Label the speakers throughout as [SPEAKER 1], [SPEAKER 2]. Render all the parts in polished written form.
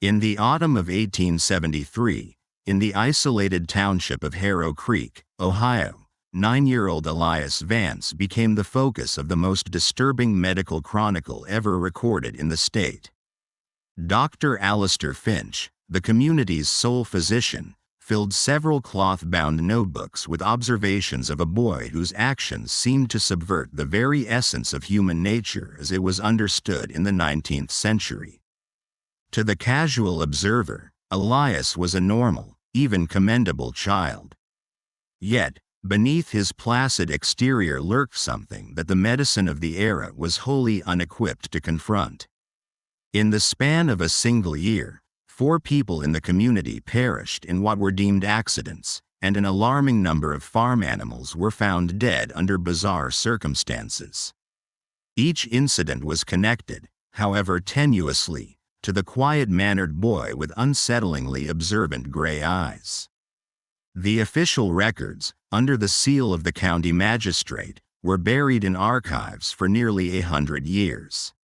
[SPEAKER 1] In the autumn of 1873, in the isolated township of Harrow Creek, Ohio, 9-year-old Elias Vance became the focus of the most disturbing medical chronicle ever recorded in the state. Dr. Alistair Finch, the community's sole physician, filled several cloth-bound notebooks with observations of a boy whose actions seemed to subvert the very essence of human nature as it was understood in the 19th century. To the casual observer, Elias was a normal, even commendable child. Yet, beneath his placid exterior lurked something that the medicine of the era was wholly unequipped to confront. In the span of a single year, 4 people in the community perished in what were deemed accidents, and an alarming number of farm animals were found dead under bizarre circumstances. Each incident was connected, however tenuously, to the quiet-mannered boy with unsettlingly observant gray eyes. The official records, under the seal of the county magistrate, were buried in archives for nearly 100 years.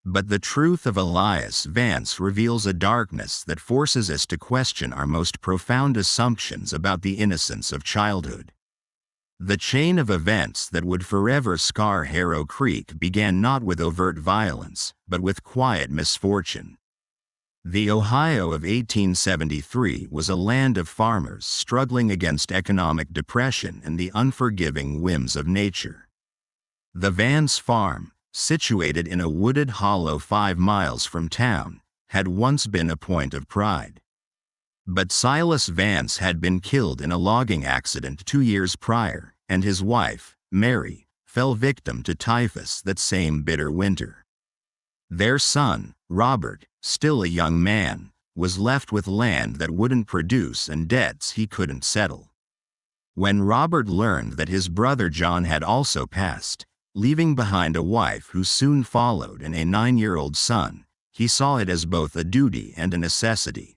[SPEAKER 1] But the truth of Elias Vance reveals a darkness that forces us to question our most profound assumptions about the innocence of childhood. The chain of events that would forever scar Harrow Creek began not with overt violence, but with quiet misfortune. The Ohio of 1873 was a land of farmers struggling against economic depression and the unforgiving whims of nature. The Vance farm, situated in a wooded hollow 5 miles from town, had once been a point of pride. But Silas Vance had been killed in a logging accident 2 years prior, and his wife, Mary, fell victim to typhus that same bitter winter. Their son, Robert, still a young man, was left with land that wouldn't produce and debts he couldn't settle. When Robert learned that his brother John had also passed, leaving behind a wife who soon followed and a 9-year-old son, he saw it as both a duty and a necessity.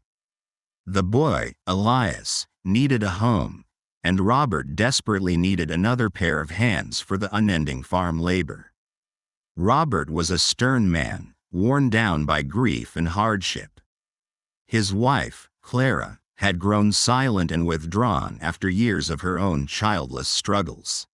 [SPEAKER 1] The boy, Elias, needed a home, and Robert desperately needed another pair of hands for the unending farm labor. Robert was a stern man, worn down by grief and hardship. His wife, Clara, had grown silent and withdrawn after years of her own childless struggles.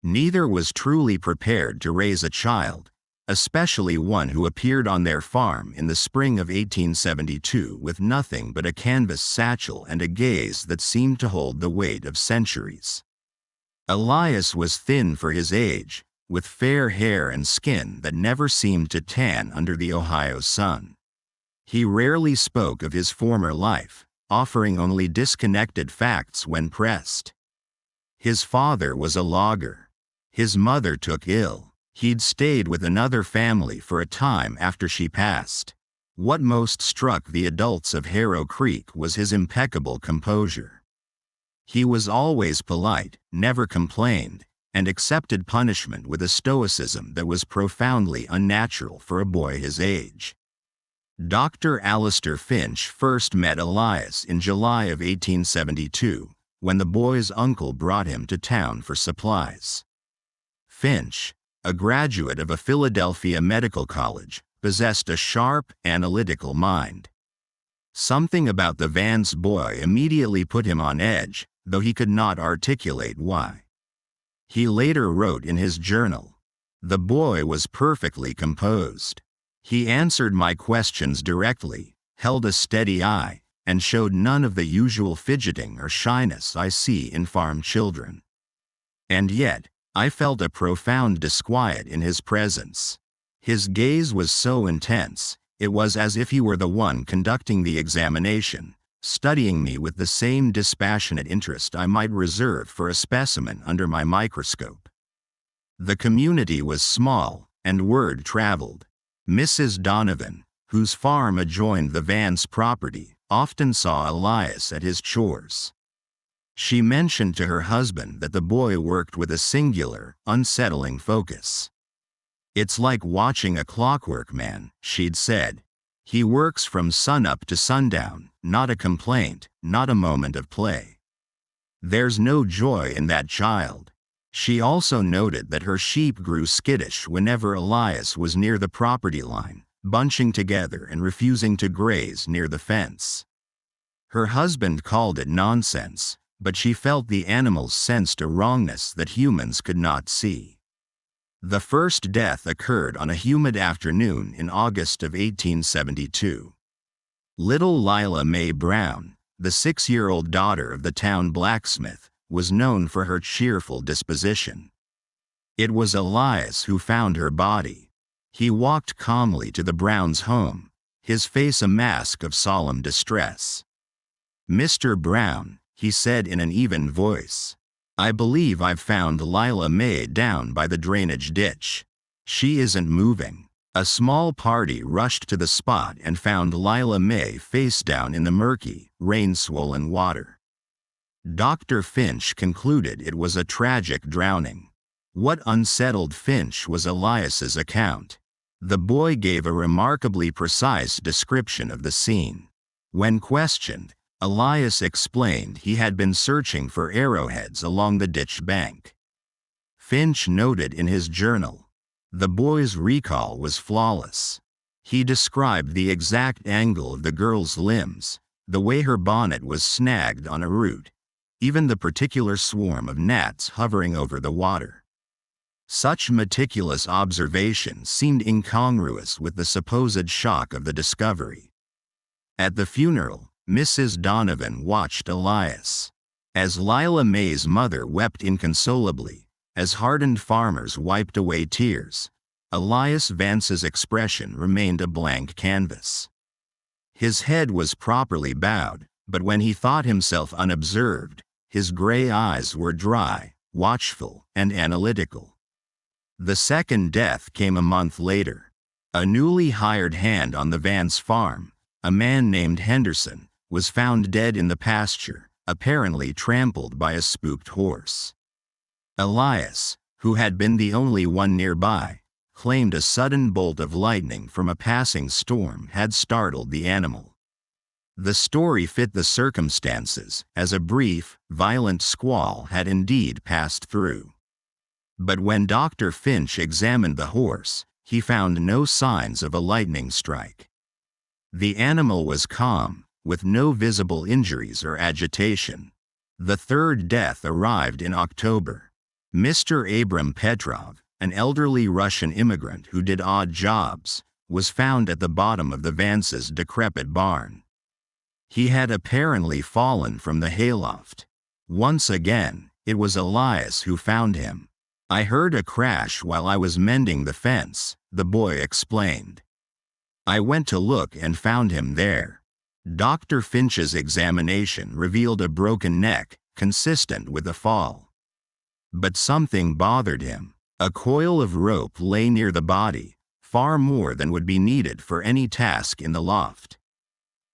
[SPEAKER 1] Neither was truly prepared to raise a child, especially one who appeared on their farm in the spring of 1872 with nothing but a canvas satchel and a gaze that seemed to hold the weight of centuries. Elias was thin for his age, with fair hair and skin that never seemed to tan under the Ohio sun. He rarely spoke of his former life, offering only disconnected facts when pressed. His father was a logger. His mother took ill. He'd stayed with another family for a time after she passed. What most struck the adults of Harrow Creek was his impeccable composure. He was always polite, never complained, and accepted punishment with a stoicism that was profoundly unnatural for a boy his age. Dr. Alistair Finch first met Elias in July of 1872, when the boy's uncle brought him to town for supplies. Finch, a graduate of a Philadelphia medical college, possessed a sharp, analytical mind. Something about the Vance boy immediately put him on edge, though he could not articulate why. He later wrote in his journal, "The boy was perfectly composed. He answered my questions directly, held a steady eye, and showed none of the usual fidgeting or shyness I see in farm children. And yet, I felt a profound disquiet in his presence. His gaze was so intense, it was as if he were the one conducting the examination, studying me with the same dispassionate interest I might reserve for a specimen under my microscope." The community was small, and word traveled. Mrs. Donovan, whose farm adjoined the Vance property, often saw Elias at his chores. She mentioned to her husband that the boy worked with a singular, unsettling focus. "It's like watching a clockwork man," she'd said. "He works from sunup to sundown, not a complaint, not a moment of play. There's no joy in that child." She also noted that her sheep grew skittish whenever Elias was near the property line, bunching together and refusing to graze near the fence. Her husband called it nonsense, but she felt the animals sensed a wrongness that humans could not see. The first death occurred on a humid afternoon in August of 1872. Little Lila Mae Brown, the 6-year-old daughter of the town blacksmith, was known for her cheerful disposition. It was Elias who found her body. He walked calmly to the Browns' home, his face a mask of solemn distress. "Mr. Brown," he said in an even voice, "I believe I've found Lila Mae down by the drainage ditch. She isn't moving." A small party rushed to the spot and found Lila Mae face down in the murky, rain-swollen water. Dr. Finch concluded it was a tragic drowning. What unsettled Finch was Elias's account. The boy gave a remarkably precise description of the scene. When questioned, Elias explained he had been searching for arrowheads along the ditch bank. Finch noted in his journal, "The boy's recall was flawless. He described the exact angle of the girl's limbs, the way her bonnet was snagged on a root, even the particular swarm of gnats hovering over the water." Such meticulous observation seemed incongruous with the supposed shock of the discovery. At the funeral, Mrs. Donovan watched Elias. As Lila Mae's mother wept inconsolably, as hardened farmers wiped away tears, Elias Vance's expression remained a blank canvas. His head was properly bowed, but when he thought himself unobserved, his gray eyes were dry, watchful, and analytical. The second death came a month later. A newly hired hand on the Vance farm, a man named Henderson, was found dead in the pasture, apparently trampled by a spooked horse. Elias, who had been the only one nearby, claimed a sudden bolt of lightning from a passing storm had startled the animal. The story fit the circumstances, as a brief, violent squall had indeed passed through. But when Dr. Finch examined the horse, he found no signs of a lightning strike. The animal was calm, with no visible injuries or agitation. The third death arrived in October. Mr. Abram Petrov, an elderly Russian immigrant who did odd jobs, was found at the bottom of the Vance's decrepit barn. He had apparently fallen from the hayloft. Once again, it was Elias who found him. "I heard a crash while I was mending the fence," the boy explained. "I went to look and found him there." Dr. Finch's examination revealed a broken neck, consistent with a fall. But something bothered him. A coil of rope lay near the body, far more than would be needed for any task in the loft.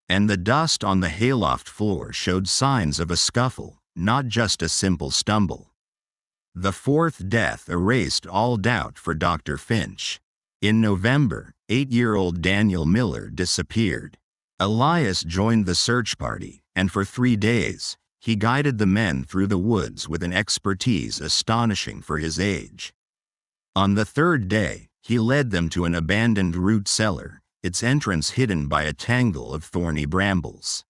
[SPEAKER 1] And the dust on the hayloft floor showed signs of a scuffle, not just a simple stumble. The fourth death erased all doubt for Dr. Finch. In November, 8-year-old Daniel Miller disappeared. Elias joined the search party, and for 3 days, he guided the men through the woods with an expertise astonishing for his age. On the third day, he led them to an abandoned root cellar, its entrance hidden by a tangle of thorny brambles.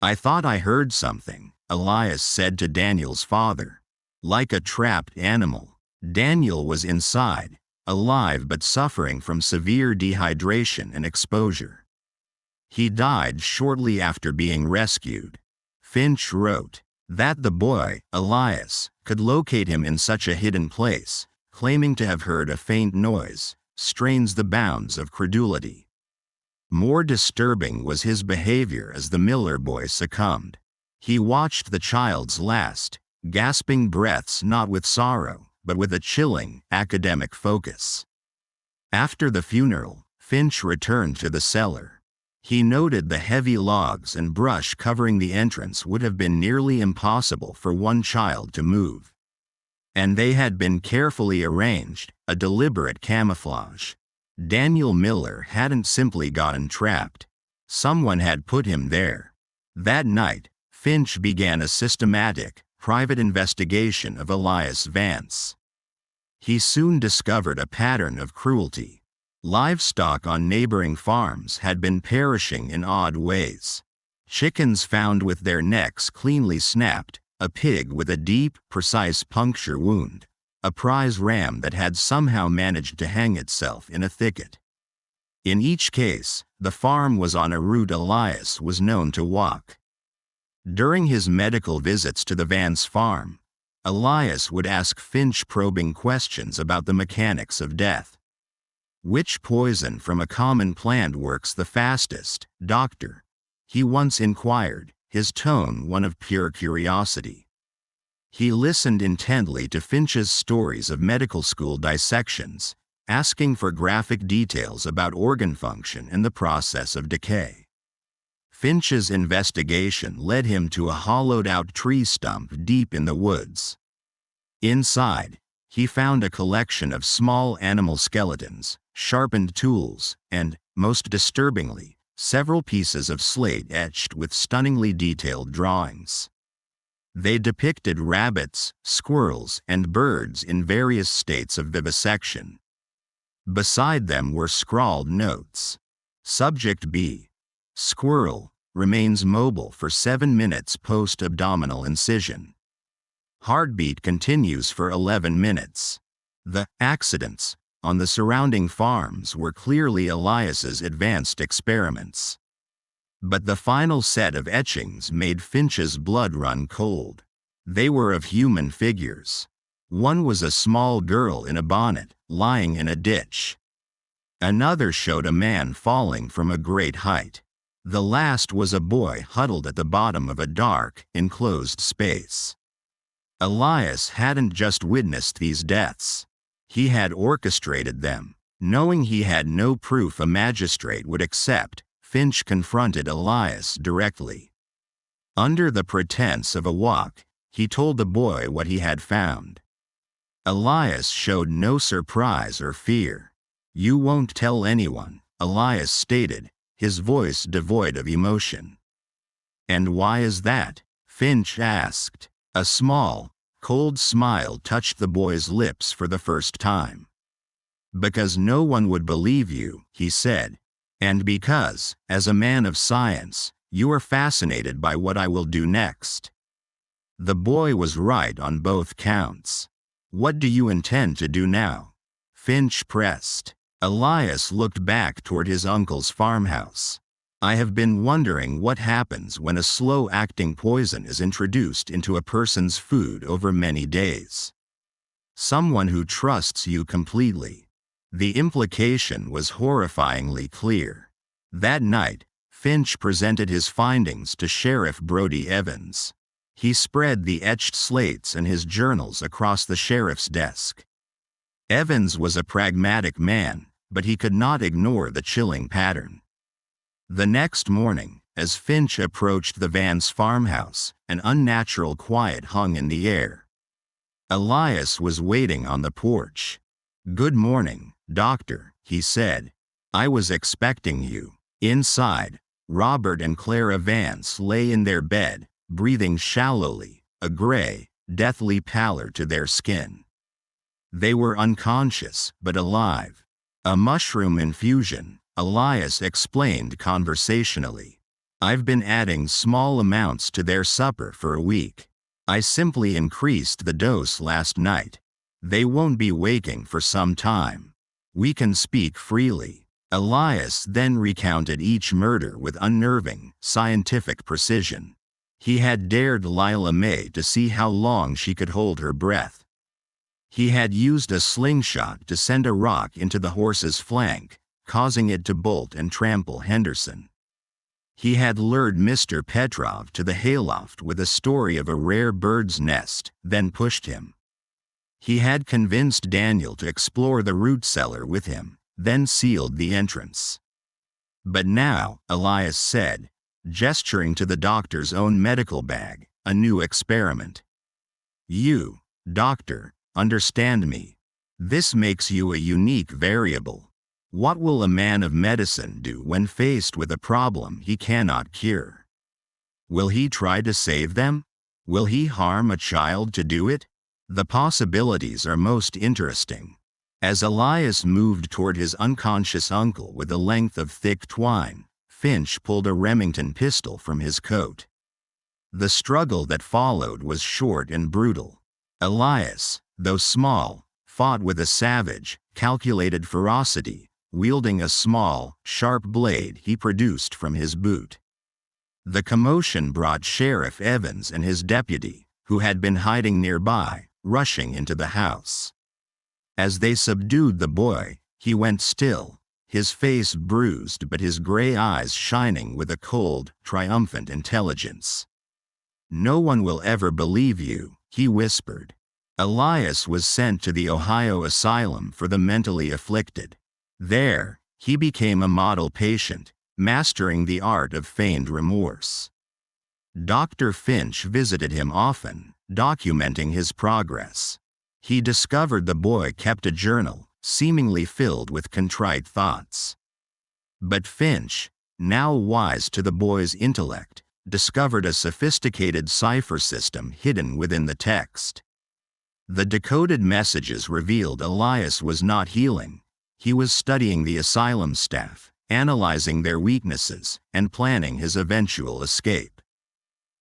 [SPEAKER 1] "I thought I heard something," Elias said to Daniel's father. Like a trapped animal, Daniel was inside, alive but suffering from severe dehydration and exposure. He died shortly after being rescued. Finch wrote that the boy, Elias, could locate him in such a hidden place, claiming to have heard a faint noise, strains the bounds of credulity. More disturbing was his behavior as the Miller boy succumbed. He watched the child's last, gasping breaths not with sorrow, but with a chilling, academic focus. After the funeral, Finch returned to the cellar. He noted the heavy logs and brush covering the entrance would have been nearly impossible for one child to move. And they had been carefully arranged, a deliberate camouflage. Daniel Miller hadn't simply gotten trapped. Someone had put him there. That night, Finch began a systematic, private investigation of Elias Vance. He soon discovered a pattern of cruelty. Livestock on neighboring farms had been perishing in odd ways. Chickens found with their necks cleanly snapped, a pig with a deep, precise puncture wound, a prize ram that had somehow managed to hang itself in a thicket. In each case, the farm was on a route Elias was known to walk. During his medical visits to the Vance farm, Elias would ask Finch probing questions about the mechanics of death. "Which poison from a common plant works the fastest, doctor?" he once inquired, his tone one of pure curiosity. He listened intently to Finch's stories of medical school dissections, asking for graphic details about organ function and the process of decay. Finch's investigation led him to a hollowed-out tree stump deep in the woods. Inside, he found a collection of small animal skeletons, sharpened tools, and, most disturbingly, several pieces of slate etched with stunningly detailed drawings. They depicted rabbits, squirrels, and birds in various states of vivisection. Beside them were scrawled notes. Subject B. Squirrel remains mobile for 7 minutes post-abdominal incision. Heartbeat continues for 11 minutes. The accidents on the surrounding farms were clearly Elias's advanced experiments. But the final set of etchings made Finch's blood run cold. They were of human figures. One was a small girl in a bonnet, lying in a ditch. Another showed a man falling from a great height. The last was a boy huddled at the bottom of a dark, enclosed space. Elias hadn't just witnessed these deaths. He had orchestrated them. Knowing he had no proof a magistrate would accept, Finch confronted Elias directly. Under the pretense of a walk, he told the boy what he had found. Elias showed no surprise or fear. "You won't tell anyone," Elias stated, his voice devoid of emotion. "And why is that?" Finch asked. A small, cold smile touched the boy's lips for the first time. "Because no one would believe you," he said, "and because, as a man of science, you are fascinated by what I will do next." The boy was right on both counts. "What do you intend to do now?" Finch pressed. Elias looked back toward his uncle's farmhouse. "I have been wondering what happens when a slow-acting poison is introduced into a person's food over many days. Someone who trusts you completely." The implication was horrifyingly clear. That night, Finch presented his findings to Sheriff Brodie Evans. He spread the etched slates and his journals across the sheriff's desk. Evans was a pragmatic man, but he could not ignore the chilling pattern. The next morning, as Finch approached the Vance farmhouse, an unnatural quiet hung in the air. Elias was waiting on the porch. "Good morning, doctor," he said. "I was expecting you." Inside, Robert and Clara Vance lay in their bed, breathing shallowly, a gray, deathly pallor to their skin. They were unconscious, but alive. "A mushroom infusion," Elias explained conversationally. "I've been adding small amounts to their supper for a week. I simply increased the dose last night. They won't be waking for some time. We can speak freely." Elias then recounted each murder with unnerving, scientific precision. He had dared Lila May to see how long she could hold her breath. He had used a slingshot to send a rock into the horse's flank, causing it to bolt and trample Henderson. He had lured Mr. Petrov to the hayloft with a story of a rare bird's nest, then pushed him. He had convinced Daniel to explore the root cellar with him, then sealed the entrance. But now, Elias said, gesturing to the doctor's own medical bag, a new experiment. "You, doctor, understand me. This makes you a unique variable. What will a man of medicine do when faced with a problem he cannot cure? Will he try to save them? Will he harm a child to do it? The possibilities are most interesting. As Elias moved toward his unconscious uncle with a length of thick twine, Finch pulled a Remington pistol from his coat. The struggle that followed was short and brutal. Elias, though small, fought with a savage, calculated ferocity, wielding a small, sharp blade he produced from his boot. The commotion brought Sheriff Evans and his deputy, who had been hiding nearby, rushing into the house. As they subdued the boy, he went still, his face bruised but his gray eyes shining with a cold, triumphant intelligence. "No one will ever believe you," he whispered. Elias was sent to the Ohio Asylum for the mentally afflicted. There, he became a model patient, mastering the art of feigned remorse. Dr. Finch visited him often, documenting his progress. He discovered the boy kept a journal, seemingly filled with contrite thoughts. But Finch, now wise to the boy's intellect, discovered a sophisticated cipher system hidden within the text. The decoded messages revealed Elias was not healing. He was studying the asylum staff, analyzing their weaknesses, and planning his eventual escape.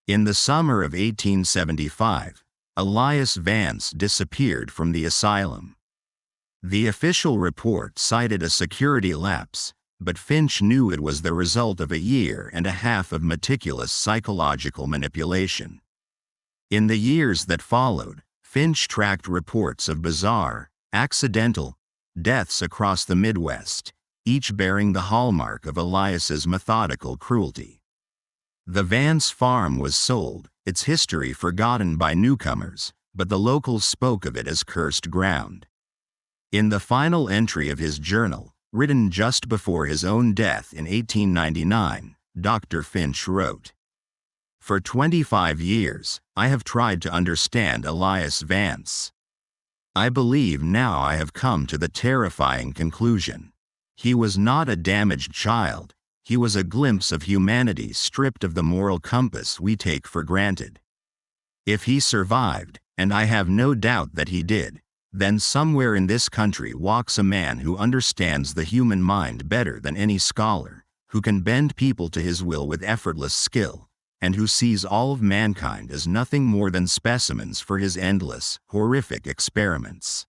[SPEAKER 1] In the summer of 1875, Elias Vance disappeared from the asylum. The official report cited a security lapse, but Finch knew it was the result of a year and a half of meticulous psychological manipulation. In the years that followed, Finch tracked reports of bizarre, accidental deaths across the Midwest, each bearing the hallmark of Elias's methodical cruelty. The Vance farm was sold, its history forgotten by newcomers, but the locals spoke of it as cursed ground. In the final entry of his journal, written just before his own death in 1899, Dr. Finch wrote, "For 25 years, I have tried to understand Elias Vance. I believe now I have come to the terrifying conclusion. He was not a damaged child. He was a glimpse of humanity stripped of the moral compass we take for granted. If he survived, and I have no doubt that he did, then somewhere in this country walks a man who understands the human mind better than any scholar, who can bend people to his will with effortless skill, and who sees all of mankind as nothing more than specimens for his endless, horrific experiments."